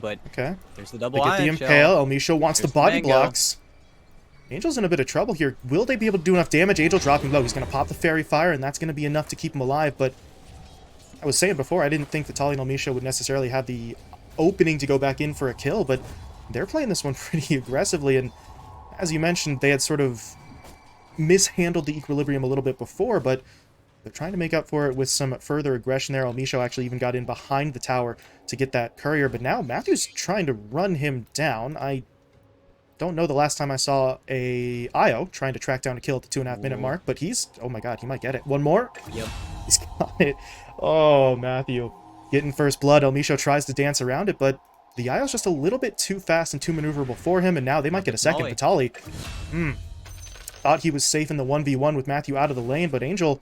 but Okay. there's the They double get the ion shell. Impale. Elmisho wants the There's the body mango. blocks. Angel's in a bit of trouble here. Will they be able to do enough damage? Angel dropping low. He's going to pop the Fairy Fire, and that's going to be enough to keep him alive. But I was saying before, I didn't think Vitaly and Elmisho would necessarily have the opening to go back in for a kill, but they're playing this one pretty aggressively. And as you mentioned, they had sort of mishandled the equilibrium a little bit before, but they're trying to make up for it with some further aggression there. Elmisho actually even got in behind the tower to get that courier, but now Matthew's trying to run him down. I don't know the last time I saw a Io trying to track down a kill at the 2.5-minute mark, but he's... Oh my god, he might get it. One more? Yep. He's got it. Oh, Matthew. Getting first blood. Elmisho tries to dance around it, but the Io's just a little bit too fast and too maneuverable for him, and now they might get a second. Vitaly. Thought he was safe in the 1v1 with Matthew out of the lane, but Angel...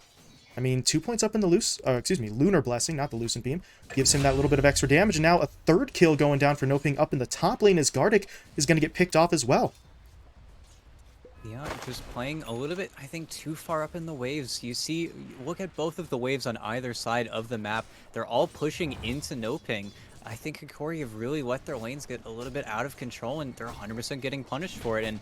I mean, 2 points up in the Lunar Blessing, not the Lucent Beam, gives him that little bit of extra damage, and now a third kill going down for NoPing up in the top lane as Gardic is going to get picked off as well. Yeah, just playing a little bit, I think, too far up in the waves. You see, look at both of the waves on either side of the map. They're all pushing into NoPing. I think Hokori have really let their lanes get a little bit out of control, and they're 100% getting punished for it. And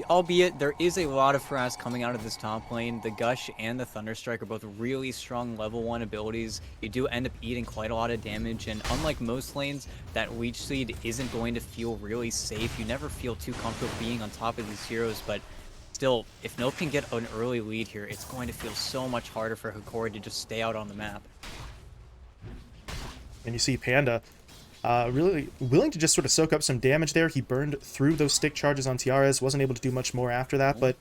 albeit there is a lot of harass coming out of this top lane, the Gush and the Thunderstrike are both really strong level 1 abilities. You do end up eating quite a lot of damage, and unlike most lanes, that leech seed isn't going to feel really safe. You never feel too comfortable being on top of these heroes, but still, if NoPing can get an early lead here, it's going to feel so much harder for Hokori to just stay out on the map. And you see Panda really willing to just sort of soak up some damage there. He burned through those stick charges on Tiaras, wasn't able to do much more after that, but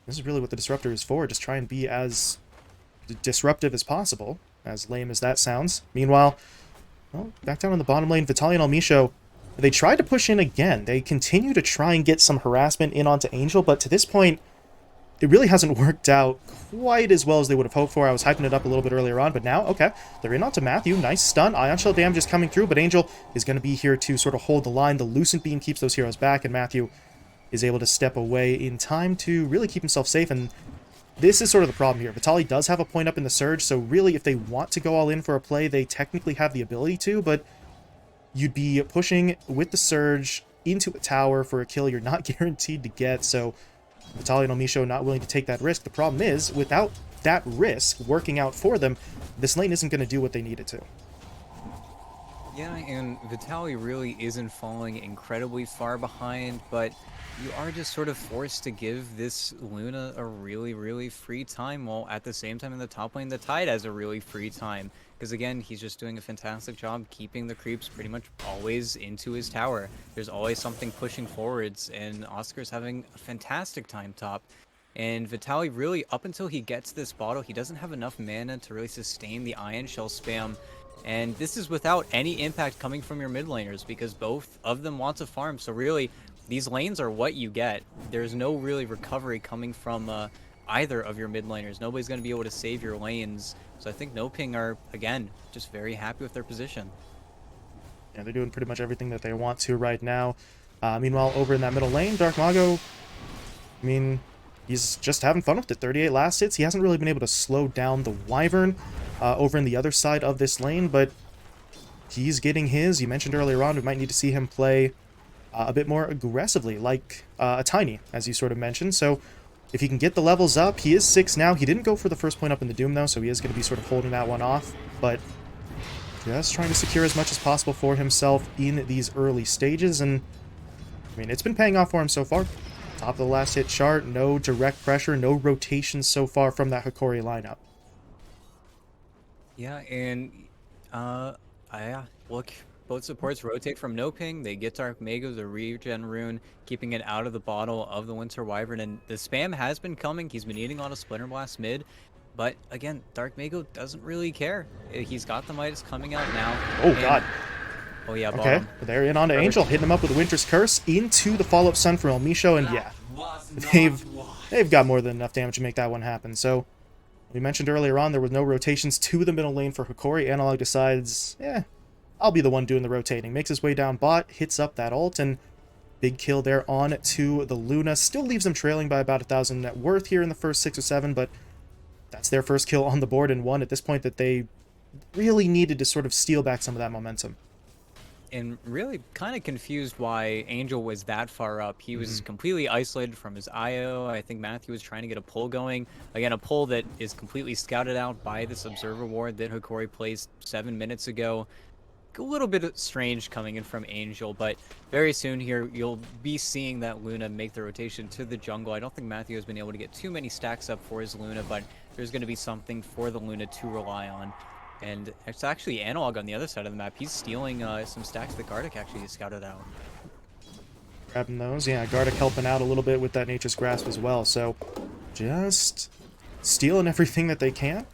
this is really what the Disruptor is for, just try and be as disruptive as possible, as lame as that sounds. Meanwhile, well, back down on the bottom lane, Vitaly and Elmisho, they tried to push in again. They continue to try and get some harassment in onto Angel, but to this point, it really hasn't worked out quite as well as they would have hoped for. I was hyping it up a little bit earlier on, but now, okay, they're in onto Matthew. Nice stun. Ion Shell damage is coming through, but Angel is going to be here to sort of hold the line. The Lucent Beam keeps those heroes back, and Matthew is able to step away in time to really keep himself safe, and this is sort of the problem here. Vitaly does have a point up in the Surge, so really if they want to go all in for a play, they technically have the ability to, but you'd be pushing with the Surge into a tower for a kill you're not guaranteed to get, so Vitaly and Elmisho not willing to take that risk. The problem is, without that risk working out for them, this lane isn't going to do what they need it to. Yeah, and Vitaly really isn't falling incredibly far behind, but you are just sort of forced to give this Luna a really, really free time, while at the same time in the top lane, the Tide has a really free time. Because again, he's just doing a fantastic job keeping the creeps pretty much always into his tower. There's always something pushing forwards, and Oscar's having a fantastic time top. And Vitaly really, up until he gets this bottle, he doesn't have enough mana to really sustain the Ion Shell spam. And this is without any impact coming from your mid laners, because both of them want to farm. So really, these lanes are what you get. There's no really recovery coming from either of your mid laners. Nobody's going to be able to save your lanes. So I think NoPing are, again, just very happy with their position. Yeah, they're doing pretty much everything that they want to right now. Meanwhile, over in that middle lane, Dark Mago, I mean, he's just having fun with it. 38 last hits. He hasn't really been able to slow down the Wyvern over in the other side of this lane, but he's getting his. You mentioned earlier on, we might need to see him play a bit more aggressively, like a Tiny, as you sort of mentioned. So if he can get the levels up, he is 6 now. He didn't go for the first point up in the Doom, though, so he is going to be sort of holding that one off. But just trying to secure as much as possible for himself in these early stages. And, I mean, it's been paying off for him so far. Top of the last hit chart, no direct pressure, no rotations so far from that Hokori lineup. Yeah, and, look, both supports rotate from NoPing. They get Dark Mago, the regen rune, keeping it out of the bottle of the Winter Wyvern. And the spam has been coming. He's been eating a lot of Splinter Blast mid. But again, Dark Mago doesn't really care. He's got the Midas coming out now. Oh, God. Oh, yeah, okay, bottom. They're in onto Angel, hitting him up with the Winter's Curse into the follow-up stun from Elmisho, and yeah, they've got more than enough damage to make that one happen. So, we mentioned earlier on there was no rotations to the middle lane for Hokori. Analog decides, I'll be the one doing the rotating. Makes his way down bot, hits up that ult, and big kill there on to the Luna. Still leaves them trailing by about 1,000 net worth here in the first 6 or 7, but that's their first kill on the board, and one at this point that they really needed to sort of steal back some of that momentum. and really kind of confused why Angel was that far up. He was completely isolated from his IO. I think Matthew was trying to get a pull going. Again, a pull that is completely scouted out by this observer ward that Hokori placed 7 minutes ago. A little bit strange coming in from Angel, but very soon here you'll be seeing that Luna make the rotation to the jungle. I don't think Matthew has been able to get too many stacks up for his Luna, but there's going to be something for the Luna to rely on. And it's actually Analog on the other side of the map. He's stealing some stacks that Gardic actually scouted out. Grabbing those. Yeah, Gardic helping out a little bit with that Nature's Grasp as well. So just stealing everything that they can.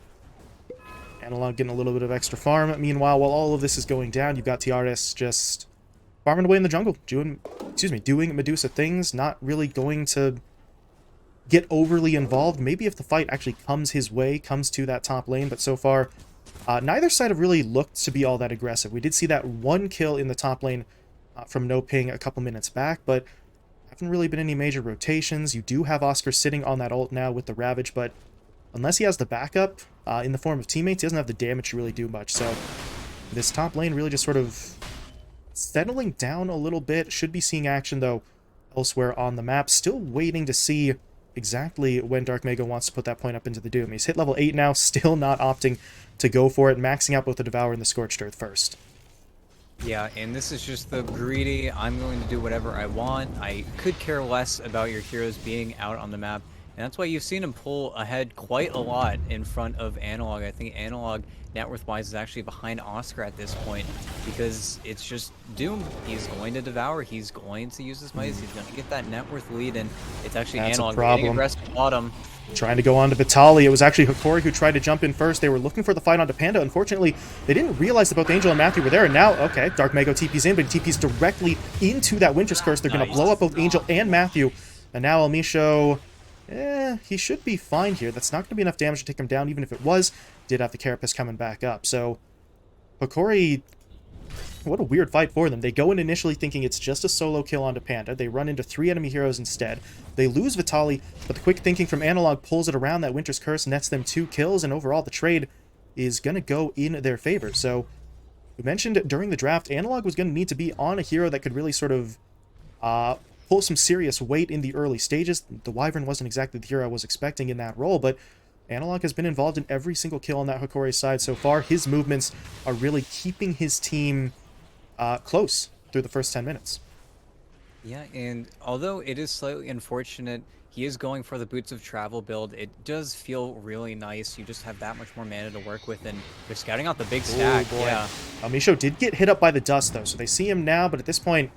Analog getting a little bit of extra farm. Meanwhile, while all of this is going down, you've got TRS just farming away in the jungle, doing Medusa things, not really going to get overly involved. Maybe if the fight actually comes his way, comes to that top lane, but so far, neither side have really looked to be all that aggressive. We did see that one kill in the top lane from NoPing a couple minutes back, but haven't really been any major rotations. You do have Oscar sitting on that ult now with the Ravage, but unless he has the backup in the form of teammates, he doesn't have the damage to really do much. So this top lane really just sort of settling down a little bit. Should be seeing action, though, elsewhere on the map. Still waiting to see exactly when Dark Mego wants to put that point up into the Doom. He's hit level 8 now, still not opting to go for it, maxing out both the Devour and the Scorched Earth first. Yeah, and this is just the greedy, I'm going to do whatever I want. I could care less about your heroes being out on the map. And that's why you've seen him pull ahead quite a lot in front of Analog. I think Analog, net worth-wise, is actually behind Oscar at this point because it's just Doom. He's going to Devour. He's going to use his mice. He's going to get that net worth lead, and it's actually That's Analog a problem. getting aggressive bottom. Trying to go on to Vitaly. It was actually Hokori who tried to jump in first. They were looking for the fight onto Panda. Unfortunately, they didn't realize that both Angel and Matthew were there. And now, okay, Dark Mego TP's in, but he TP's directly into that Winter's Curse. They're going to blow up both Angel and Matthew. And now El Misho... he should be fine here. That's not going to be enough damage to take him down, even if it was. Did have the Carapace coming back up. So, Hokori, what a weird fight for them. They go in initially thinking it's just a solo kill onto Panda. They run into 3 enemy heroes instead. They lose Vitaly, but the quick thinking from Analog pulls it around. That Winter's Curse nets them 2 kills, and overall the trade is going to go in their favor. So, we mentioned during the draft, Analog was going to need to be on a hero that could really sort of pull some serious weight in the early stages. The Wyvern wasn't exactly the hero I was expecting in that role, but Analog has been involved in every single kill on that Hokori side so far. His movements are really keeping his team close through the first 10 minutes. Yeah, and although it is slightly unfortunate, he is going for the Boots of Travel build. It does feel really nice. You just have that much more mana to work with, and they're scouting out the big stack. Boy. Yeah. Misho did get hit up by the dust, though, so they see him now, but at this point,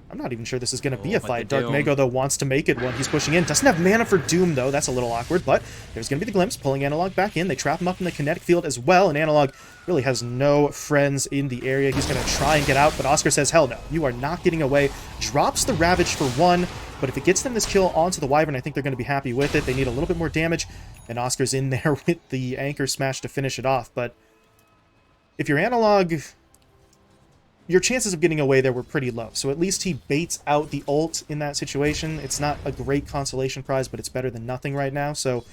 I'm not even sure this is going to be a fight. Dark Mego, though, wants to make it one. He's pushing in. Doesn't have mana for Doom, though. That's a little awkward, but there's going to be the Glimpse, pulling Analog back in. They trap him up in the kinetic field as well, and Analog really has no friends in the area. He's going to try and get out, but Oscar says, hell no, you are not getting away. Drops the Ravage for 1, but if it gets them this kill onto the Wyvern, I think they're going to be happy with it. They need a little bit more damage, and Oscar's in there with the Anchor Smash to finish it off, but if you're Analog, your chances of getting away there were pretty low. So at least he baits out the ult in that situation. It's not a great consolation prize, but it's better than nothing right now. So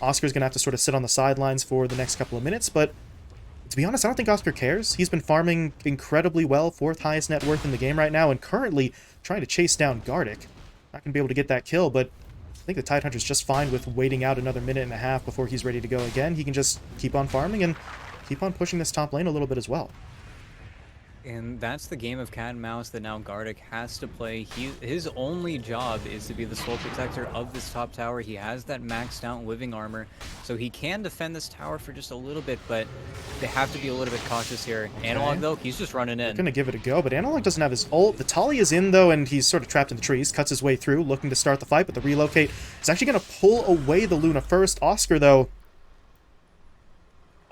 Oscar's going to have to sort of sit on the sidelines for the next couple of minutes. But to be honest, I don't think Oscar cares. He's been farming incredibly well, 4th highest net worth in the game right now, and currently trying to chase down Gardic. Not going to be able to get that kill, but I think the Tidehunter's just fine with waiting out another minute and a half before he's ready to go again. He can just keep on farming and keep on pushing this top lane a little bit as well. And that's the game of cat and mouse that now Gardic has to play. His only job is to be the sole protector of this top tower. He has that maxed out living armor, so he can defend this tower for just a little bit, but they have to be a little bit cautious here. Okay. Analog, though, he's just running in. Going to give it a go, but Analog doesn't have his ult. Vitaly is in, though, and he's sort of trapped in the trees. Cuts his way through, looking to start the fight, but the relocate is actually going to pull away the Luna first. Oscar, though,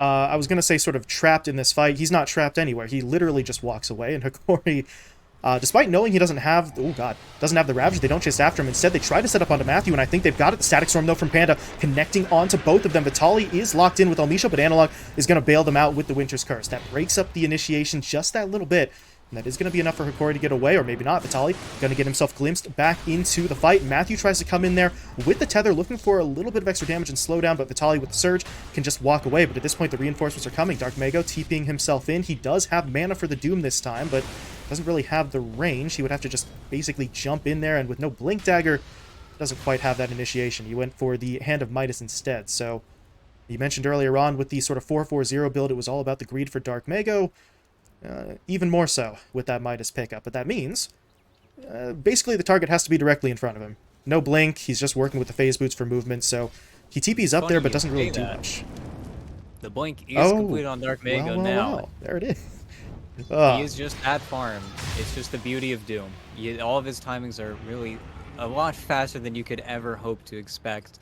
I was going to say sort of trapped in this fight. He's not trapped anywhere. He literally just walks away. And Hokori, despite knowing he doesn't have... Oh, God. Doesn't have the Ravage, they don't chase after him. Instead, they try to set up onto Matthew, and I think they've got it. The Static Storm, though, from Panda, connecting onto both of them. Vitaly is locked in with El Misho, but Analog is going to bail them out with the Winter's Curse. That breaks up the initiation just that little bit. And that is going to be enough for Hokori to get away, or maybe not. Vitaly going to get himself glimpsed back into the fight. Matthew tries to come in there with the tether, looking for a little bit of extra damage and slowdown, but Vitaly with the surge can just walk away. But at this point, the reinforcements are coming. Dark Mego TPing himself in. He does have mana for the Doom this time, but doesn't really have the range. He would have to just basically jump in there, and with no Blink Dagger, doesn't quite have that initiation. He went for the Hand of Midas instead. So you mentioned earlier on with the sort of 4-4-0 build, it was all about the greed for Dark Mago. Even more so with that Midas pickup. But that means, basically the target has to be directly in front of him. No blink, he's just working with the phase boots for movement, so he TP's up Funny there but you doesn't really say do that. much. The blink is Oh, complete on Dark well, Mago well, now. well. There it is. He Ugh. is just at farm. It's just the beauty of Doom. All of his timings are really a lot faster than you could ever hope to expect.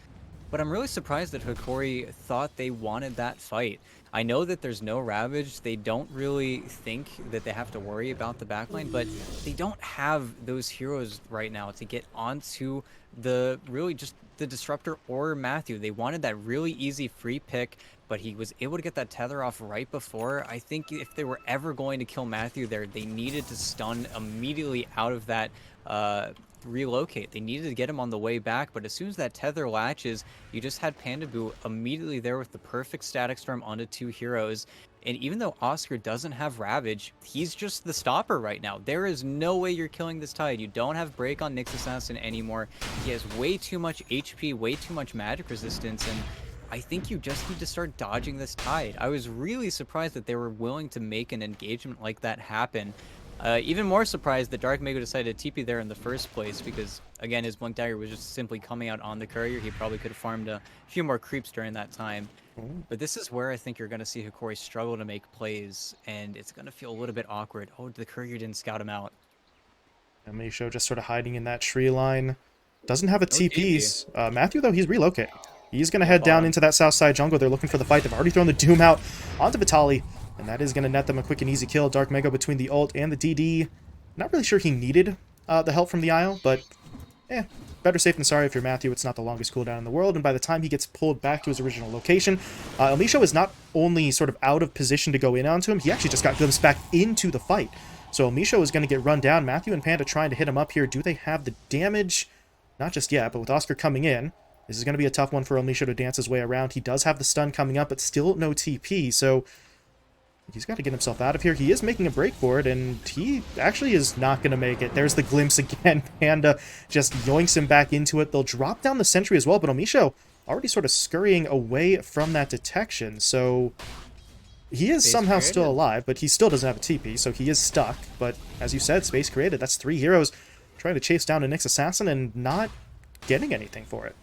But I'm really surprised that Hokori thought they wanted that fight. I know that there's no Ravage. They don't really think that they have to worry about the backline, but they don't have those heroes right now to get onto the really just the Disruptor or Matthew. They wanted that really easy free pick, but he was able to get that tether off right before. I think if they were ever going to kill Matthew there, they needed to stun immediately out of that relocate. They needed to get him on the way back, but as soon as that tether latches, you just had Panda Boo immediately there with the perfect static storm onto two heroes. And even though Oscar doesn't have Ravage, he's just the stopper right now. There is no way you're killing this Tide. You don't have Break on Nyx Assassin anymore. He has way too much HP, way too much magic resistance, and I think you just need to start dodging this Tide. I was really surprised that they were willing to make an engagement like that happen. Even more surprised that Dark Mago decided to TP there in the first place because, again, his Blink Dagger was just simply coming out on the courier. He probably could have farmed a few more creeps during that time. But this is where I think you're going to see Hokori struggle to make plays, and it's going to feel a little bit awkward. Oh, the courier didn't scout him out. And Misho just sort of hiding in that tree line. Doesn't have a No TP. TP's. Matthew, though, he's relocating. He's going to Yeah, head down bottom. into that south side jungle. They're looking for the fight. They've already thrown the Doom out onto Vitali, and that is going to net them a quick and easy kill. Dark Mega between the ult and the DD. Not really sure he needed the help from the Isle, but better safe than sorry if you're Matthew. It's not the longest cooldown in the world, and by the time he gets pulled back to his original location, Elisho is not only sort of out of position to go in onto him, he actually just got glimpsed back into the fight. So Elisho is going to get run down. Matthew and Panda trying to hit him up here. Do they have the damage? Not just yet, but with Oscar coming in, this is going to be a tough one for Elisho to dance his way around. He does have the stun coming up, but still no TP, so he's got to get himself out of here. He is making a break for it, and he actually is not going to make it. There's the glimpse again. Panda just yoinks him back into it. They'll drop down the sentry as well, but Omisho already sort of scurrying away from that detection, so he is Space somehow created. still alive, but he still doesn't have a TP, so he is stuck. But as you said, space created. That's 3 heroes trying to chase down a Nyx Assassin and not getting anything for it.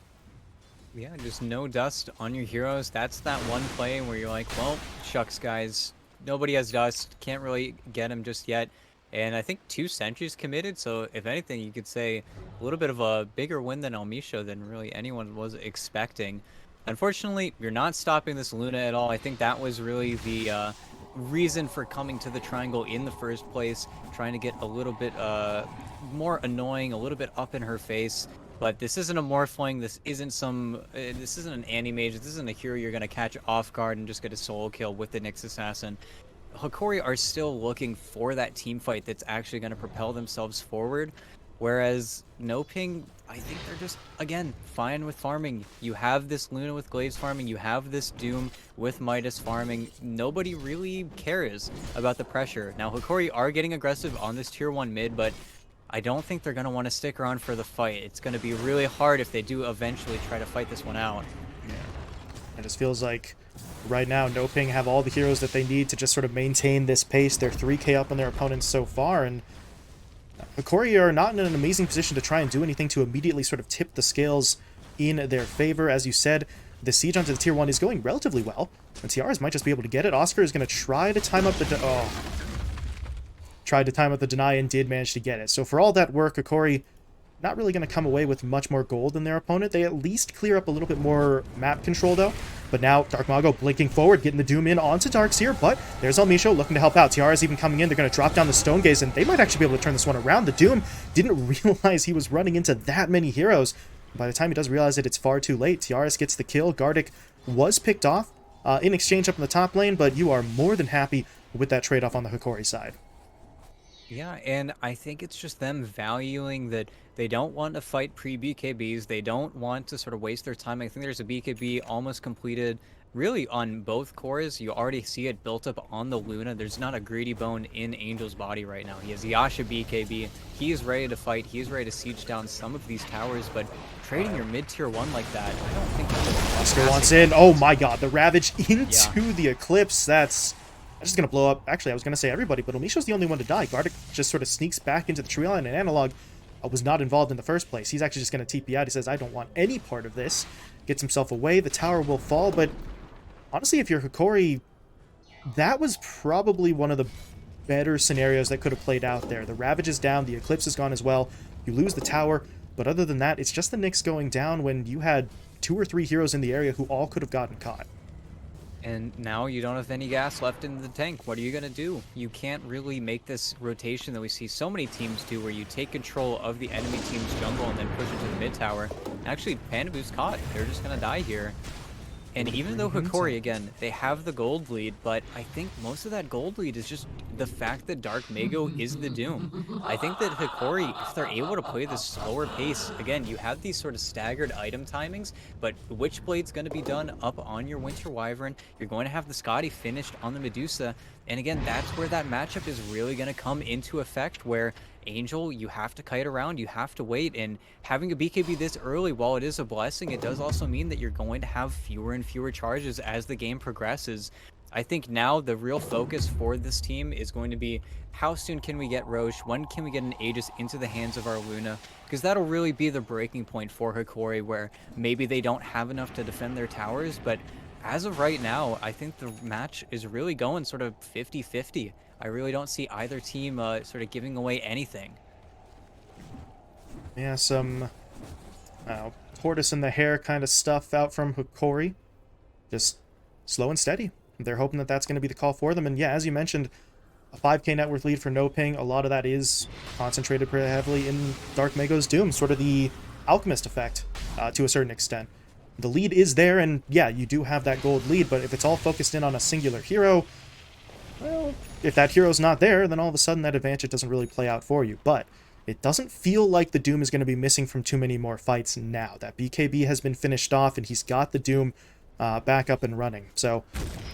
Yeah, just no dust on your heroes. That's that one play where you're like, well, shucks, guys. Nobody has dust. Can't really get him just yet. And I think 2 sentries committed, so if anything, you could say a little bit of a bigger win than Elmisho than really anyone was expecting. Unfortunately, you're not stopping this Luna at all. I think that was really the reason for coming to the triangle in the first place, trying to get a little bit more annoying, a little bit up in her face. But this isn't a Morphling, this isn't some, this isn't an Anti-Mage, this isn't a hero you're going to catch off guard and just get a solo kill with the Nyx Assassin. Hokori are still looking for that team fight that's actually going to propel themselves forward, whereas NoPing, I think they're just, again, fine with farming. You have this Luna with Glaives farming, you have this Doom with Midas farming. Nobody really cares about the pressure. Now, Hokori are getting aggressive on this tier 1 mid, but I don't think they're going to want to stick around for the fight. It's going to be really hard if they do eventually try to fight this one out. Yeah. It just feels like right now NoPing have all the heroes that they need to just sort of maintain this pace. They're 3k up on their opponents so far, and Hokori are not in an amazing position to try and do anything to immediately sort of tip the scales in their favor. As you said, the siege onto the tier 1 is going relatively well, and Tiaras might just be able to get it. Oscar is going to try to time up the... tried to time out the deny and did manage to get it. So for all that work, Hokori not really going to come away with much more gold than their opponent. They at least clear up a little bit more map control, though. But now Dark Mago blinking forward, getting the Doom in onto Darkseer, but there's Elmisho looking to help out. Tiara's even coming in. They're going to drop down the Stone Gaze, and they might actually be able to turn this one around. The Doom didn't realize he was running into that many heroes. By the time he does realize it, it's far too late. Tiaras gets the kill. Gardic was picked off in exchange up in the top lane, but you are more than happy with that trade-off on the Hokori side. Yeah, and I think it's just them valuing that they don't want to fight pre-BKBs. They don't want to sort of waste their time. I think there's a BKB almost completed really on both cores, you already see it built up on the Luna. There's not a greedy bone in Angel's body right now. He has Yasha BKB. He is ready to fight. He is ready to siege down some of these towers, but trading your mid-tier 1 like that, I don't think that's Oscar wants in. Oh my god, the Ravage into Yeah. the Eclipse. That's just going to blow up. Actually, I was going to say everybody, but Omisho's the only one to die. Gardic just sort of sneaks back into the tree line, and Analog was not involved in the first place. He's actually just going to TP out. He says, I don't want any part of this. Gets himself away. The tower will fall, but honestly, if you're Hokori, that was probably one of the better scenarios that could have played out there. The Ravage is down, the Eclipse is gone as well. You lose the tower, but other than that, it's just the Nyx going down when you had 2 or 3 heroes in the area who all could have gotten caught. And now you don't have any gas left in the tank. What are you going to do? You can't really make this rotation that we see so many teams do where you take control of the enemy team's jungle and then push it to the mid tower. Actually, Pandabu's caught. They're just going to die here. And even though Hokori, again, they have the gold lead, but I think most of that gold lead is just the fact that Dark Mago is the Doom. I think that Hokori, if they're able to play this slower pace, again, you have these sort of staggered item timings, but Witchblade's going to be done up on your Winter Wyvern. You're going to have the Scotty finished on the Medusa. And again, that's where that matchup is really going to come into effect, where Angel, you have to kite around, you have to wait, and having a BKB this early, while it is a blessing, it does also mean that you're going to have fewer and fewer charges as the game progresses. I think now the real focus for this team is going to be how soon can we get Roche, when can we get an Aegis into the hands of our Luna, because that'll really be the breaking point for Hokori, where maybe they don't have enough to defend their towers, but as of right now, I think the match is really going sort of 50-50. I really don't see either team sort of giving away anything. Yeah, some tortoise in the hair kind of stuff out from Hokori. Just slow and steady. They're hoping that that's going to be the call for them. And yeah, as you mentioned, a 5k net worth lead for NoPing. A lot of that is concentrated pretty heavily in Dark Mago's Doom, sort of the Alchemist effect to a certain extent. The lead is there, and yeah, you do have that gold lead, but if it's all focused in on a singular hero, well, if that hero's not there, then all of a sudden that advantage doesn't really play out for you. But it doesn't feel like the Doom is going to be missing from too many more fights now. That BKB has been finished off, and he's got the Doom back up and running. So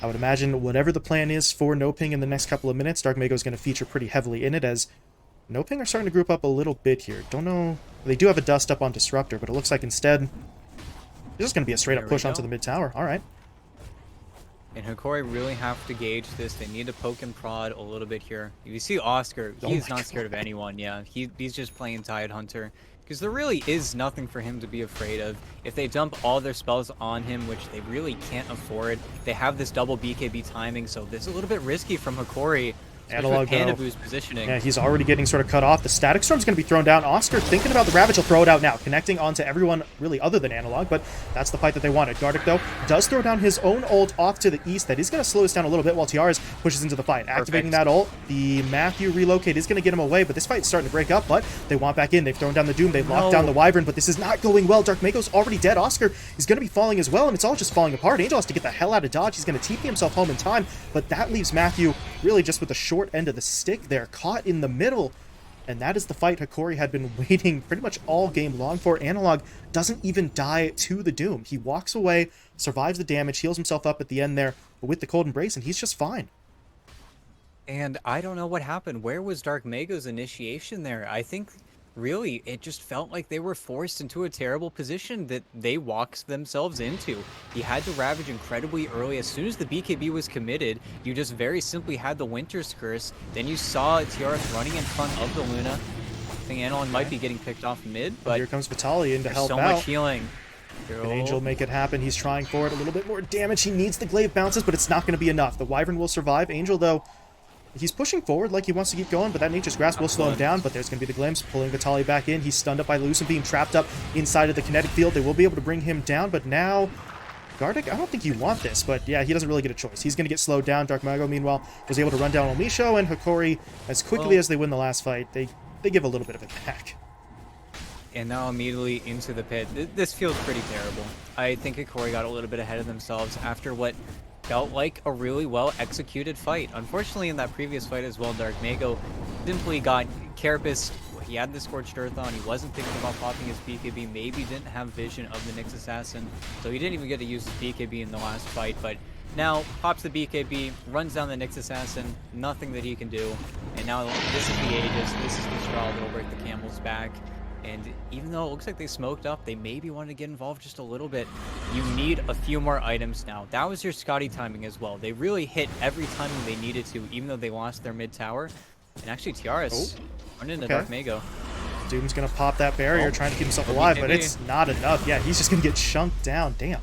I would imagine whatever the plan is for NoPing in the next couple of minutes, Dark Mago is going to feature pretty heavily in it, as NoPing are starting to group up a little bit here. Don't know. They do have a dust up on Disruptor, but it looks like instead this is going to be a straight-up push onto the mid-tower. All right. And Hokori really have to gauge this. They need to poke and prod a little bit here. You see Oscar, he's not scared of anyone, yeah. He's just playing Tidehunter. Because there really is nothing for him to be afraid of. If they dump all their spells on him, which they really can't afford, they have this double BKB timing, so this is a little bit risky from Hokori. Analog Pandabu's positioning. Yeah, he's already getting sort of cut off. The Static Storm's going to be thrown down. Oscar thinking about the Ravage will throw it out now, connecting onto everyone really other than Analog, but that's the fight that they wanted. Gardic, though, does throw down his own ult off to the east. That is going to slow us down a little bit while Tiaras pushes into the fight. Activating that ult, the Matthew relocate is going to get him away, but this fight's starting to break up, but they want back in. They've thrown down the Doom. They've locked down the Wyvern, but this is not going well. Dark Mago's already dead. Oscar is going to be falling as well, and it's all just falling apart. Angel has to get the hell out of dodge. He's going to TP himself home in time, but that leaves Matthew really just with the short end of the stick there, caught in the middle, and that is the fight Hokori had been waiting pretty much all game long for. Analog doesn't even die to the Doom. He walks away, survives the damage, heals himself up at the end there with the Cold Embrace, and he's just fine. And I don't know what happened. Where was Dark Mago's initiation there? I think really it just felt like they were forced into a terrible position that they walked themselves into. You had to Ravage incredibly early. As soon as the BKB was committed, you just very simply had the Winter's Curse. Then you saw Tiaras running in front of the Luna. I think Analog might be getting picked off mid, but here comes Vitaly in to help so out. much healing. Can Angel make it happen? He's trying for it. A little bit more damage. He needs the glaive bounces, but it's not going to be enough. The Wyvern will survive. Angel, though, he's pushing forward like he wants to keep going, but that Nature's Grasp will slow him down, but there's going to be the glimpse, pulling Vitaly back in. He's stunned up by Lucent, being trapped up inside of the kinetic field. They will be able to bring him down, but now Gardic, I don't think you want this, but yeah, he doesn't really get a choice. He's going to get slowed down. Dark Mago, meanwhile, was able to run down Omisho, and Hokori, as quickly as they win the last fight, they give a little bit of it back. And now immediately into the pit. This feels pretty terrible. I think Hokori got a little bit ahead of themselves after what felt like a really well-executed fight. Unfortunately, in that previous fight as well, Dark Mago simply got Carapace. He had the Scorched Earth on. He wasn't thinking about popping his BKB. Maybe didn't have vision of the Nyx Assassin, so he didn't even get to use his BKB in the last fight. But now pops the BKB, runs down the Nyx Assassin. Nothing that he can do. And now this is the Aegis. This is the straw that'll break the camel's back. And even though it looks like they smoked up, they maybe wanted to get involved just a little bit. You need a few more items now. That was your Scotty timing as well. They really hit every timing they needed to, even though they lost their mid tower. And actually, Tiaras turned into Dark Mago. Doom's going to pop that barrier, trying to keep himself alive, but it's not enough. Yeah, he's just going to get chunked down. Damn.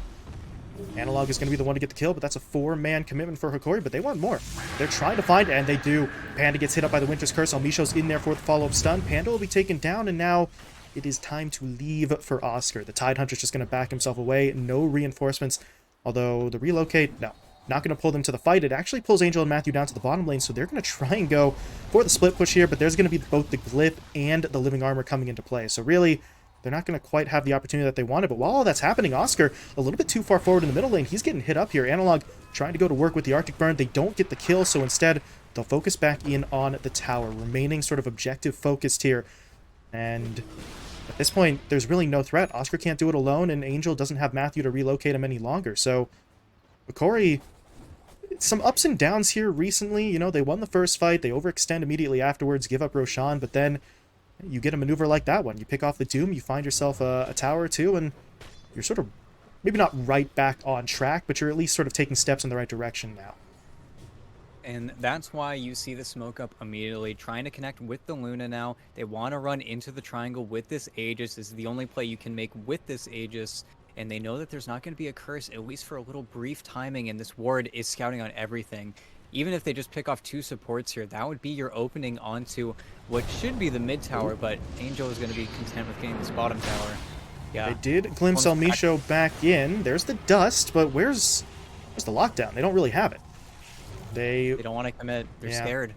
Analog is going to be the one to get the kill, but that's a 4-man commitment for Hokori, but they want more. They're trying to find, and they do. Panda gets hit up by the Winter's Curse. Almisho's in there for the follow-up stun. Panda will be taken down, and now it is time to leave for Oscar. The Tidehunter's just going to back himself away. No reinforcements, although the relocate, no. Not going to pull them to the fight. It actually pulls Angel and Matthew down to the bottom lane, so they're going to try and go for the split push here, but there's going to be both the Glyph and the Living Armor coming into play. So really, they're not going to quite have the opportunity that they wanted, but while all that's happening, Oscar, a little bit too far forward in the middle lane, he's getting hit up here. Analog trying to go to work with the Arctic Burn. They don't get the kill, so instead, they'll focus back in on the tower, remaining sort of objective focused here. And at this point, there's really no threat. Oscar can't do it alone, and Angel doesn't have Matthew to relocate him any longer. So, Hokori, some ups and downs here recently. You know, they won the first fight, they overextend immediately afterwards, give up Roshan, but then you get a maneuver like that one. You pick off the Doom, you find yourself a tower or two, and you're sort of, maybe not right back on track, but you're at least sort of taking steps in the right direction now. And that's why you see the smoke up immediately, trying to connect with the Luna now. They want to run into the triangle with this Aegis. This is the only play you can make with this Aegis. And they know that there's not going to be a curse, at least for a little brief timing, and this ward is scouting on everything. Even if they just pick off 2 supports here, that would be your opening onto what should be the mid tower, but Angel is going to be content with getting this bottom tower. Yeah. They did glimpse Almisho back in. There's the dust, but where's the lockdown? They don't really have it. They don't want to commit. They're scared.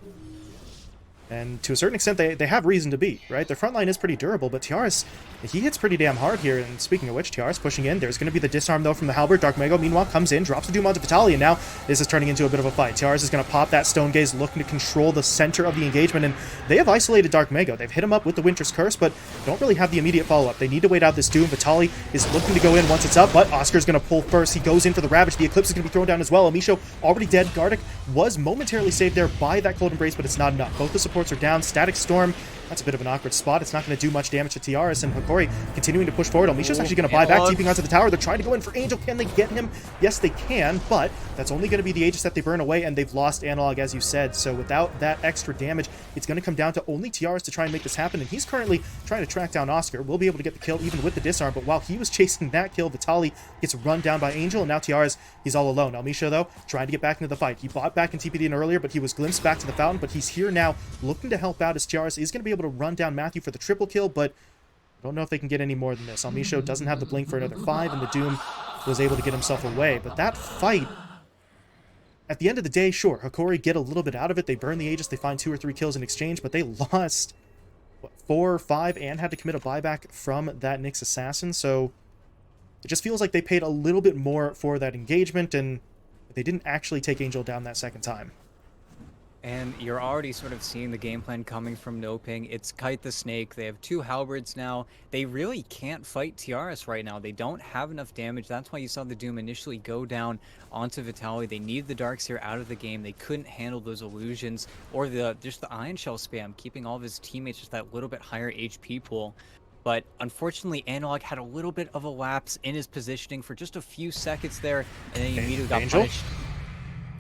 And to a certain extent, they have reason to be, right? Their front line is pretty durable, but Tiaras, he hits pretty damn hard here. And speaking of which, Tiaras pushing in. There's going to be the disarm, though, from the Halberd. Dark Mago, meanwhile, comes in, drops the Doom onto Vitaly, and now this is turning into a bit of a fight. Tiaras is going to pop that Stone Gaze, looking to control the center of the engagement, and they have isolated Dark Mago. They've hit him up with the Winter's Curse, but don't really have the immediate follow-up. They need to wait out this Doom. Vitaly is looking to go in once it's up, but Oscar's going to pull first. He goes in for the Ravage. The Eclipse is going to be thrown down as well. Amisho already dead. Gardic was momentarily saved there by that Cold Embrace, but it's not enough. Both the supports are down. Static Storm, that's a bit of an awkward spot. It's not going to do much damage to Tiaras, and Hokori continuing to push forward. Almisho's actually going to buy back, keeping onto the tower. They're trying to go in for Angel. Can they get him? Yes, they can, but that's only going to be the Aegis that they burn away, and they've lost Analog, as you said. So without that extra damage, it's going to come down to only Tiaras to try and make this happen, and he's currently trying to track down Oscar. Will be able to get the kill even with the disarm, but while he was chasing that kill, Vitaly gets run down by Angel, and now Tiaras, he's all alone. Almisho, though, trying to get back into the fight. He bought back in TPD in earlier, but he was glimpsed back to the fountain, but he's here now looking to help out as Tiaras is going to be able to run down Matthew for the triple kill, but I don't know if they can get any more than this. Almisho doesn't have the blink for another 5, and the Doom was able to get himself away. But that fight, at the end of the day, sure, Hokori get a little bit out of it. They burn the Aegis, they find 2 or 3 kills in exchange, but they lost, what, 4 or 5 and had to commit a buyback from that Nyx Assassin, so it just feels like they paid a little bit more for that engagement, and they didn't actually take Angel down that second time. And you're already sort of seeing the game plan coming from NoPing. It's Kite the Snake. They have 2 halberds now. They really can't fight Tiaras right now. They don't have enough damage. That's why you saw the Doom initially go down onto Vitaly. They need the Darkseer out of the game. They couldn't handle those illusions or just the Ion Shell spam, keeping all of his teammates just that little bit higher HP pool. But unfortunately, Analog had a little bit of a lapse in his positioning for just a few seconds there, and then he immediately got punished.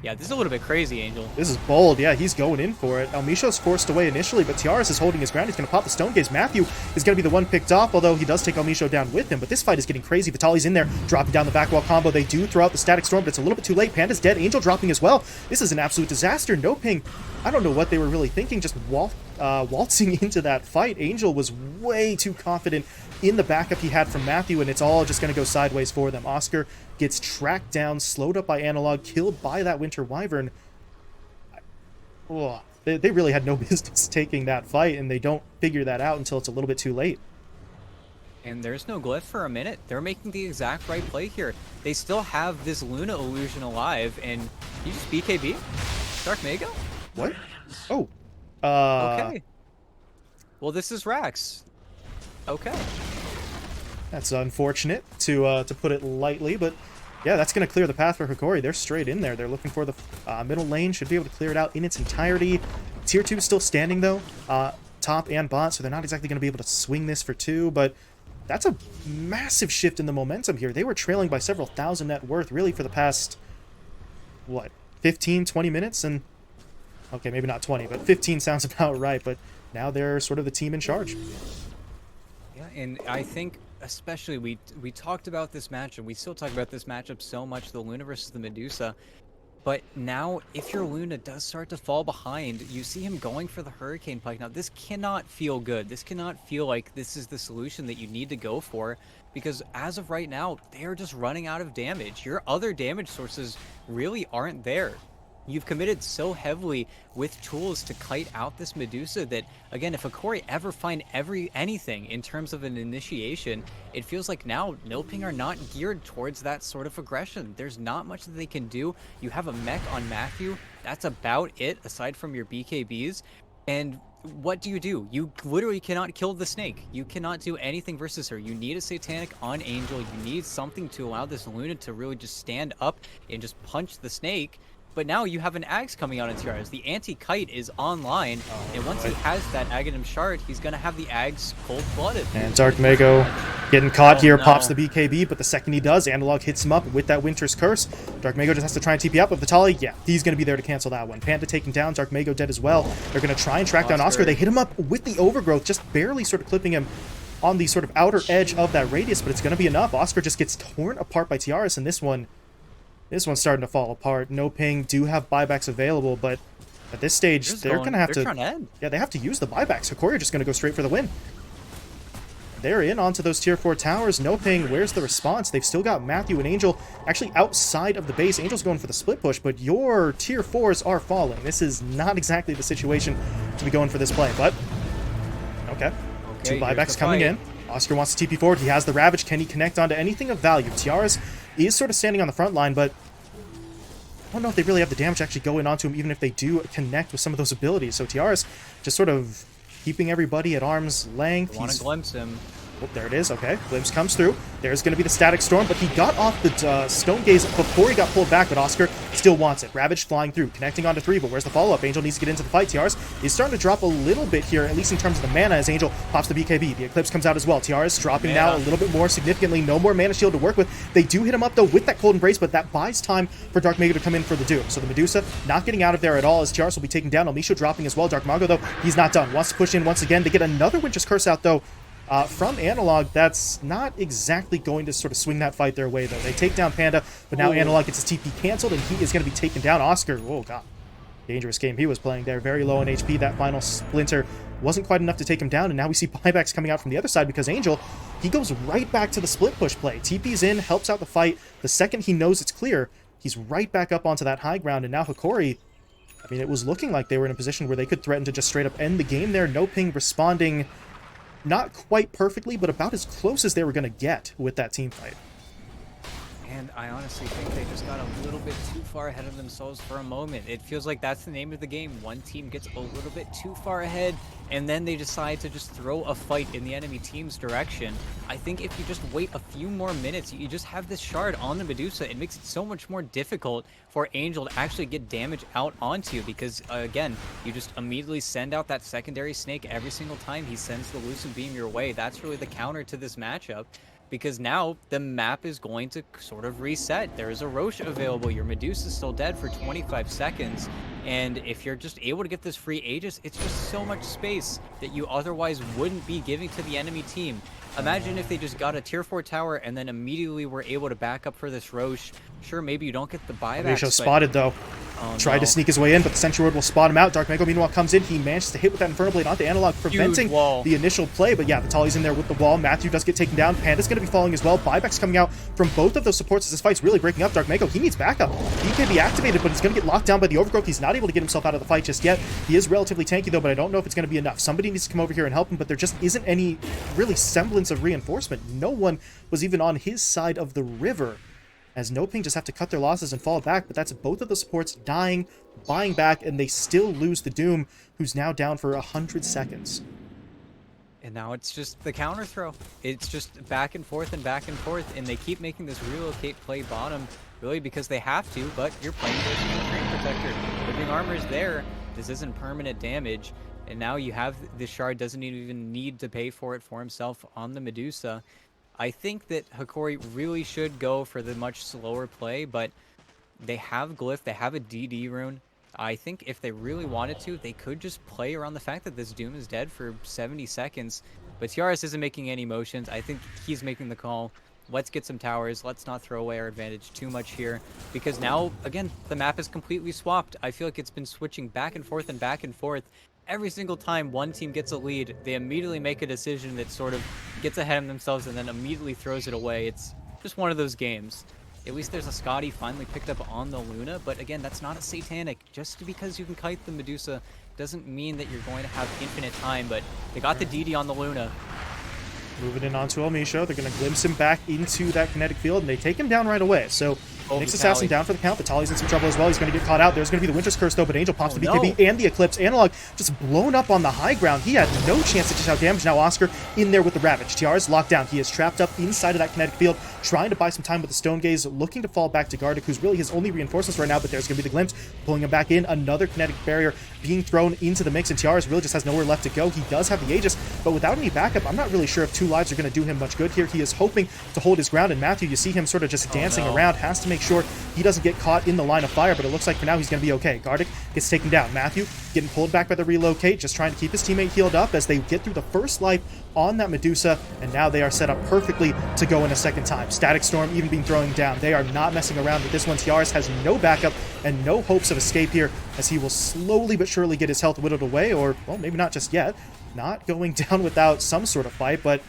Yeah, this is a little bit crazy, Angel. This is bold. Yeah, he's going in for it. Almisho's forced away initially, but Tiaras is holding his ground. He's going to pop the Stone Gaze. Matthew is going to be the one picked off, although he does take Almisho down with him. But this fight is getting crazy. Vitaly's in there, dropping down the back wall combo. They do throw out the Static Storm, but it's a little bit too late. Panda's dead. Angel dropping as well. This is an absolute disaster. NoPing, I don't know what they were really thinking, just waltzing into that fight. Angel was way too confident in the backup he had from Matthew, and it's all just going to go sideways for them. Oscar gets tracked down, slowed up by Analog, killed by that Winter Wyvern. Oh, they really had no business taking that fight, and they don't figure that out until it's a little bit too late. And there's no glyph for a minute. They're making the exact right play here. They still have this Luna illusion alive, and you just BKB? Dark Mago? What? Oh. Okay. Well, this is Rax. Okay. That's unfortunate, to put it lightly, but yeah, that's going to clear the path for Hokori. They're straight in there. They're looking for the middle lane. Should be able to clear it out in its entirety. Tier 2 is still standing, though, top and bot, so they're not exactly going to be able to swing this for 2, but that's a massive shift in the momentum here. They were trailing by several thousand net worth, really, for the past, what, 15, 20 minutes? And, okay, maybe not 20, but 15 sounds about right, but now they're sort of the team in charge. Yeah, and I think especially we talked about this matchup. We still talk about this matchup so much, the Luna versus the Medusa. But now, if your Luna does start to fall behind, you see him going for the Hurricane Pike. Now, this cannot feel good. This cannot feel like this is the solution that you need to go for, because as of right now, they are just running out of damage. Your other damage sources really aren't there. You've committed so heavily with tools to kite out this Medusa that, again, if Hokori ever find anything in terms of an initiation, it feels like now NoPing are not geared towards that sort of aggression. There's not much that they can do. You have a mech on Matthew. That's about it, aside from your BKBs. And what do? You literally cannot kill the snake. You cannot do anything versus her. You need a Satanic on Angel. You need something to allow this Luna to really just stand up and just punch the snake. But now you have an Axe coming out in TRs. The anti-kite is online, and once he has that Aghanim shard, he's going to have the Axe cold-blooded. And Dark Mago getting caught here, no. pops the BKB, but the second he does, Analog hits him up with that Winter's Curse. Dark Mago just has to try and TP up with Vitaly. Yeah, he's going to be there to cancel that one. Panda taken down, Dark Mago dead as well. They're going to try and track down Oscar. They hit him up with the Overgrowth, just barely sort of clipping him on the sort of outer edge of that radius, but it's going to be enough. Oscar just gets torn apart by Tiaras, and this one's starting to fall apart. NoPing do have buybacks available, but at this stage, they're going to have to... Yeah, they have to use the buybacks. Hokori are just going to go straight for the win. They're in onto those tier 4 towers. NoPing, where's the response? They've still got Matthew and Angel actually outside of the base. Angel's going for the split push, but your tier 4s are falling. This is not exactly the situation to be going for this play, but... Okay. 2 buybacks coming in. Oscar wants to TP forward. He has the Ravage. Can he connect onto anything of value? Tiaras is sort of standing on the front line, but I don't know if they really have the damage to actually go in onto him, even if they do connect with some of those abilities. So Tiaras just sort of keeping everybody at arm's length. I want to glimpse him. Oh, there it is. Okay, glimpse comes through. There's going to be the Static Storm, but he got off the Stone Gaze before he got pulled back, but Oscar still wants it. Ravage flying through, connecting onto 3, but where's the follow-up? Angel needs to get into the fight. Tiaras is starting to drop a little bit here, at least in terms of the mana, as Angel pops the BKB. The Eclipse comes out as well. Tiaras dropping now a little bit more significantly. No more mana shield to work with. They do hit him up, though, with that Cold Embrace, but that buys time for Dark Mago to come in for the Doom. So the Medusa not getting out of there at all, as Tiaras will be taken down. Amisho dropping as well. Dark Mago, though, he's not done. Wants to push in once again. They get another Winter's Curse out, though, from Analog. That's not exactly going to sort of swing that fight their way, though. They take down Panda, but now Analog gets his TP canceled, and he is going to be taken down. Oscar, oh god, dangerous game he was playing there. Very low on HP. That final Splinter wasn't quite enough to take him down, and now we see buybacks coming out from the other side because Angel, he goes right back to the split push play. TP's in, helps out the fight. The second he knows it's clear, he's right back up onto that high ground, and now Hokori, I mean, it was looking like they were in a position where they could threaten to just straight up end the game there. NoPing responding not quite perfectly, but about as close as they were going to get with that team fight. And I honestly think they just got a little bit too far ahead of themselves for a moment. It feels like that's the name of the game. One team gets a little bit too far ahead, and then they decide to just throw a fight in the enemy team's direction. I think if you just wait a few more minutes, you just have this shard on the Medusa. It makes it so much more difficult for Angel to actually get damage out onto you, because, again, you just immediately send out that secondary snake every single time he sends the Lucid Beam your way. That's really the counter to this matchup, because now the map is going to sort of reset. There is a Roche available. Your Medusa's still dead for 25 seconds. And if you're just able to get this free Aegis, it's just so much space that you otherwise wouldn't be giving to the enemy team. Imagine if they just got a tier 4 tower and then immediately were able to back up for this Roche. Sure, maybe you don't get the buybacks, but spotted, though. Tried to sneak his way in, but the Sentry Ward will spot him out. Dark Mago, meanwhile, comes in. He manages to hit with that Infernal Blade onto Analog, preventing the initial play. But yeah, Vitaly's in there with the wall. Matthew does get taken down. Panda's going to be falling as well. Buybacks coming out from both of those supports as this fight's really breaking up. Dark Mago, he needs backup. He can be activated, but he's going to get locked down by the Overgrowth. He's not able to get himself out of the fight just yet. He is relatively tanky, though, but I don't know if it's going to be enough. Somebody needs to come over here and help him, but there just isn't any really semblance of reinforcement. No one was even on his side of the river, as NoPing just have to cut their losses and fall back, but that's both of the supports dying, buying back, and they still lose the Doom, who's now down for 100 seconds. And now it's just the counter throw. It's just back and forth and back and forth, and they keep making this relocate play bottom, really because they have to, but you're playing versus the Train Protector. Living Armor is there. This isn't permanent damage, and now you have the Shard doesn't even need to pay for it for himself on the Medusa. I think that Hokori really should go for the much slower play, but they have Glyph, they have a DD rune. I think if they really wanted to, they could just play around the fact that this Doom is dead for 70 seconds. But TRS isn't making any motions. I think he's making the call. Let's get some towers. Let's not throw away our advantage too much here. Because now, again, the map is completely swapped. I feel like it's been switching back and forth and back and forth. Every single time one team gets a lead, they immediately make a decision that sort of gets ahead of themselves and then immediately throws it away. It's just one of those games. At least there's a Scotty finally picked up on the Luna, but again, that's not a Satanic. Just because you can kite the Medusa doesn't mean that you're going to have infinite time, but they got the DD on the Luna. Moving in onto Elmisho, they're going to glimpse him back into that kinetic field, and they take him down right away. So Nyx Assassin down for the count. Vitaly's in some trouble as well. He's going to get caught out. There's going to be the Winter's Curse, though, but Angel pops the BKB and the Eclipse. Analog just blown up on the high ground. He had no chance to dish out damage. Now Oscar in there with the Ravage. TR is locked down. He is trapped up inside of that kinetic field, trying to buy some time with the Stone Gaze, looking to fall back to Gardic, who's really his only reinforcements right now, but there's going to be the Glimpse, pulling him back in. Another kinetic barrier being thrown into the mix, and TR really just has nowhere left to go. He does have the Aegis, but without any backup, I'm not really sure if 2 lives are going to do him much good here. He is hoping to hold his ground, and Matthew, you see him sort of just dancing around, has to make sure he doesn't get caught in the line of fire, but it looks like for now he's going to be okay. Gardic gets taken down. Matthew getting pulled back by the relocate, just trying to keep his teammate healed up as they get through the first life on that Medusa, and now they are set up perfectly to go in a second time. Static Storm even being thrown down. They are not messing around with this one. Tiaris has no backup and no hopes of escape here, as he will slowly but surely get his health whittled away, or, well, maybe not just yet. Not going down without some sort of fight, but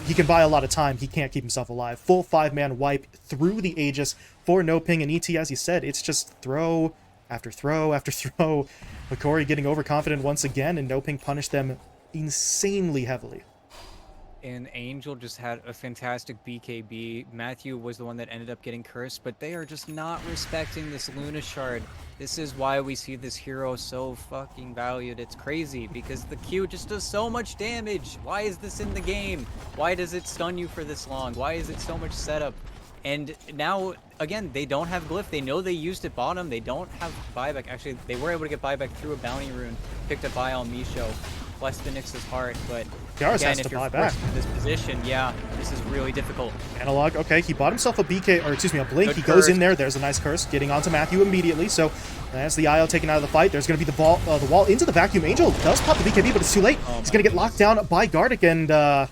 he can buy a lot of time. He can't keep himself alive. Full 5-man wipe through the Aegis for NoPing and ET. As you said, it's just throw after throw after throw. Hokori getting overconfident once again, and NoPing punished them insanely heavily. And Angel just had a fantastic BKB. Matthew was the one that ended up getting cursed, but they are just not respecting this Luna Shard. This is why we see this hero so fucking valued. It's crazy, because the Q just does so much damage. Why is this in the game? Why does it stun you for this long? Why is it so much setup? And now, again, they don't have Glyph. They know they used it bottom. They don't have buyback. Actually, they were able to get buyback through a bounty rune, picked up by Misho. Bless the Nyx's heart, but again, if you're forced in this position, yeah, this is really difficult. Analog, okay, he bought himself a BK, or excuse me, a Blink. He goes in there. There's a nice curse, getting onto Matthew immediately. So as the IO taken out of the fight, there's going to be the wall into the vacuum. Angel does pop the BKB, but it's too late. He's going to get locked down by Gardic, and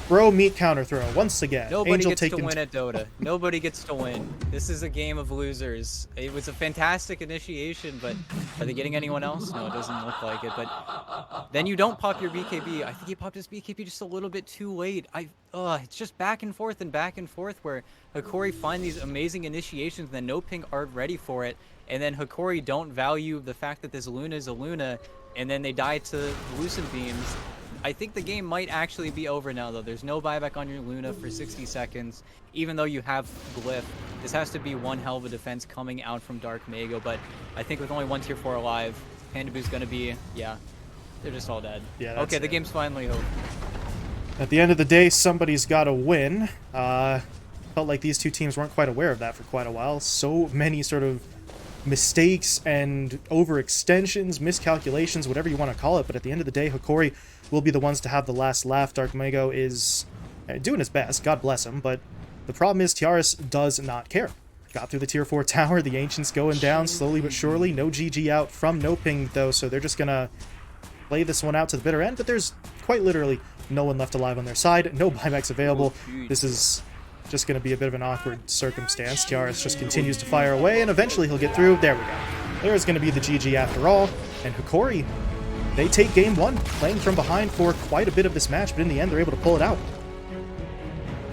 bro meat counter throw once again. Nobody Angel gets to win at Dota. Nobody gets to win. This is a game of losers. It was a fantastic initiation, but are they getting anyone else? No, it doesn't look like it. But then you don't pop your BKB. I think he popped his BKB just a little bit too late. It's just back and forth where Hokori find these amazing initiations, and then NoPing aren't ready for it, and then Hokori don't value the fact that this Luna is a Luna, and then they die to Lucent Beams. I think the game might actually be over now, though. There's no buyback on your Luna for 60 seconds, even though you have Glyph. This has to be one hell of a defense coming out from Dark Mago, but I think with only one tier 4 alive, Pandabu's gonna be, yeah, they're just all dead. Yeah, okay, the game's finally over. At the end of the day, somebody's got to win. Felt like these two teams weren't quite aware of that for quite a while. So many sort of mistakes and overextensions, miscalculations, whatever you want to call it, but at the end of the day, Hokori will be the ones to have the last laugh. Dark Mago is doing his best, God bless him, but the problem is Tiaris does not care. Got through the tier 4 tower, the Ancients going down slowly but surely. No GG out from NoPing, though, so they're just gonna play this one out to the bitter end, but there's quite literally no one left alive on their side, no buybacks available. This is just going to be a bit of an awkward circumstance. Tiaris just continues to fire away, and eventually he'll get through. There we go. There's going to be the GG after all. And Hokori, they take game 1, playing from behind for quite a bit of this match, but in the end, they're able to pull it out.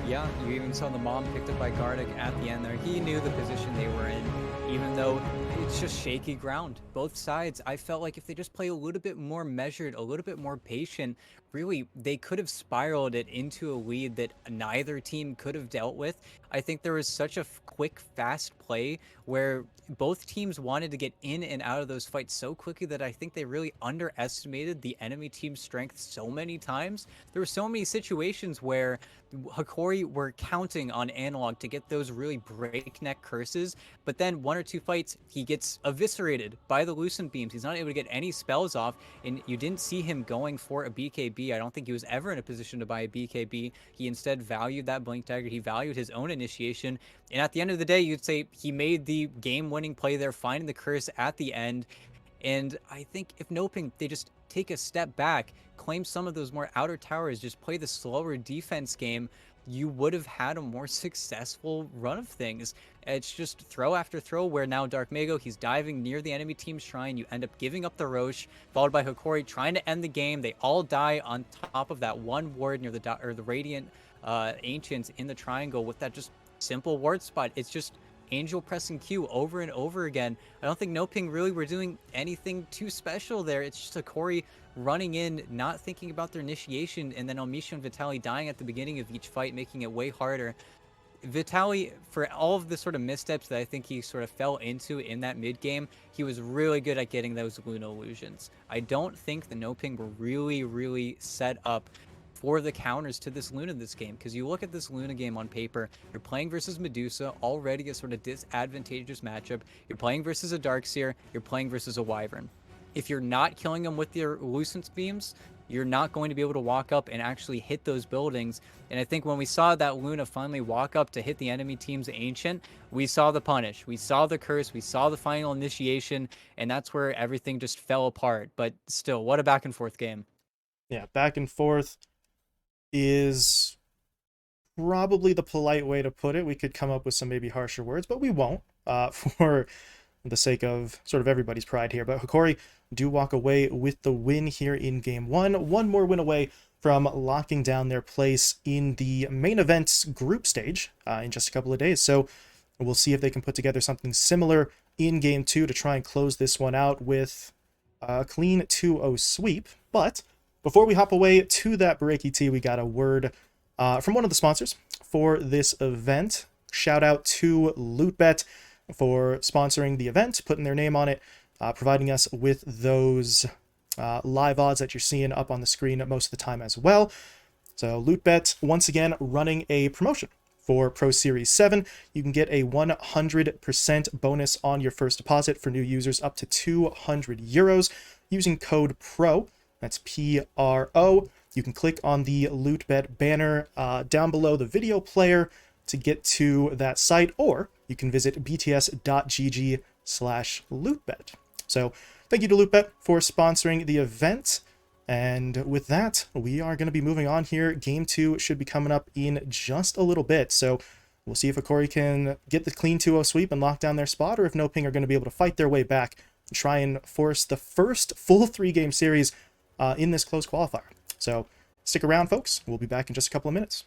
Yeah, you even saw the mom picked up by Gardic at the end there. He knew the position they were in, even though It's just shaky ground. Both sides, I felt like if they just play a little bit more measured, a little bit more patient, really, they could have spiraled it into a lead that neither team could have dealt with. I think there was such a quick, fast play where both teams wanted to get in and out of those fights so quickly that I think they really underestimated the enemy team's strength so many times. There were so many situations where Hokori were counting on Analog to get those really breakneck curses, but then one or two fights, he gets eviscerated by the Lucent Beams. He's not able to get any spells off, and you didn't see him going for a BKB. I don't think he was ever in a position to buy a BKB. He instead valued that Blink Dagger. He valued his own initiation, and at the end of the day, you'd say he made the game-winning play there, finding the curse at the end. And I think if NoPing, they just take a step back, claim some of those more outer towers, just play the slower defense game, you would have had a more successful run of things. It's just throw after throw where now Dark Mago, he's diving near the enemy team's shrine. You end up giving up the Roche, followed by Hokori trying to end the game. They all die on top of that one ward near the Radiant Ancients in the triangle with that just simple ward spot. It's just Angel pressing Q over and over again. I don't think NoPing really were doing anything too special there. It's just Hokori running in, not thinking about their initiation, and then Amisha and Vitali dying at the beginning of each fight, making it way harder. Vitali, for all of the sort of missteps that I think he sort of fell into in that mid game, he was really good at getting those Luna illusions. I don't think the NoPing were really set up for the counters to this Luna this game, because you look at this Luna game on paper, you're playing versus Medusa, already a sort of disadvantageous matchup. You're playing versus a Darkseer, you're playing versus a Wyvern. If you're not killing them with your Lucence Beams, you're not going to be able to walk up and actually hit those buildings. And I think when we saw that Luna finally walk up to hit the enemy team's Ancient, we saw the punish, we saw the curse, we saw the final initiation, and that's where everything just fell apart. But still, what a back and forth game. Yeah, back and forth is probably the polite way to put it. We could come up with some maybe harsher words, but we won't, for the sake of sort of everybody's pride here. But Hokori do walk away with the win here in game one. One more win away from locking down their place in the main event's group stage in just a couple of days. So we'll see if they can put together something similar in game two to try and close this one out with a clean 2-0 sweep. But before we hop away to that Breaky Tea, we got a word from one of the sponsors for this event. Shout out to LootBet for sponsoring the event, putting their name on it, providing us with those live odds that you're seeing up on the screen most of the time as well. So LootBet, once again, running a promotion for Pro Series 7. You can get a 100% bonus on your first deposit for new users up to 200 euros using code PRO. That's PRO. You can click on the LootBet banner down below the video player to get to that site, or you can visit bts.gg/lootbet. So thank you to LootBet for sponsoring the event. And with that, we are going to be moving on here. Game 2 should be coming up in just a little bit. So we'll see if Hokori can get the clean 2-0 sweep and lock down their spot, or if NoPing are going to be able to fight their way back and try and force the first full 3-game series in this close qualifier. So stick around, folks. We'll be back in just a couple of minutes.